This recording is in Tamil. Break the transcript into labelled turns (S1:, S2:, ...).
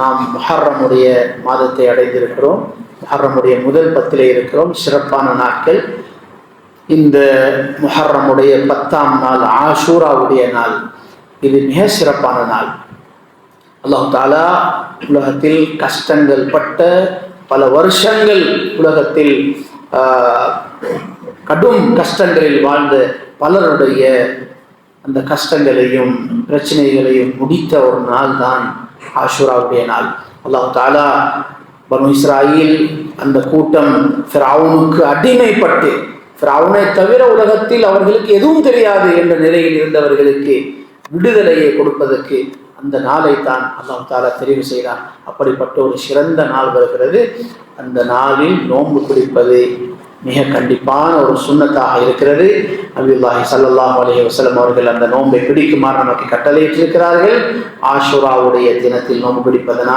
S1: நாம் முஹர்ரமுடைய மாதத்தை அடைந்திருக்கிறோம். முஹர்ரமுடைய முதல் 10 இருக்கிறோம். சிறப்பான நாட்கள். இந்த முஹர்ரமுடைய 10ஆம் நாள் ஆஷூராவுடைய நாள். இது மிக சிறப்பான நாள். அல்லாஹ் தஆலா உலகத்தில் கஷ்டங்கள் பட்ட பல வருஷங்கள் உலகத்தில் கடும் கஷ்டங்களில் வாழ்ந்த பலருடைய அந்த கஷ்டங்களையும் பிரச்சனைகளையும் முடித்த ஒரு நாள் தான் ஆஷூராவுடைய நாள். அல்லாஹ் தஆலா பனு இஸ்ராயில் அந்த கூட்டம் ஃபிரௌனுக்கு அடிமைப்பட்டு, ஃபிரௌனை தவிர உலகத்தில் அவர்களுக்கு எதுவும் தெரியாது என்ற நிலையில் இருந்தவர்களுக்கு விடுதலையை கொடுப்பதற்கு அந்த நாளை தான் அல்லாஹ் தஆலா தெரிவு செய்தார். அப்படிப்பட்ட ஒரு சிறந்த நாள் வருகிறது. அந்த நாளில் நோன்பு பிடிப்பது மிக கண்டிப்பான ஒரு சுன்னத்தாக இருக்கிறது. நபியுல்லாஹி ஸல்லல்லாஹு அலைஹி வஸல்லம் அவர்கள் அந்த நோன்பை பிடிக்குமாறு நமக்கு கட்டளையிட்டிருக்கிறார்கள். ஆஷூராவுடைய தினத்தில் நோன்பு பிடிப்பதனால்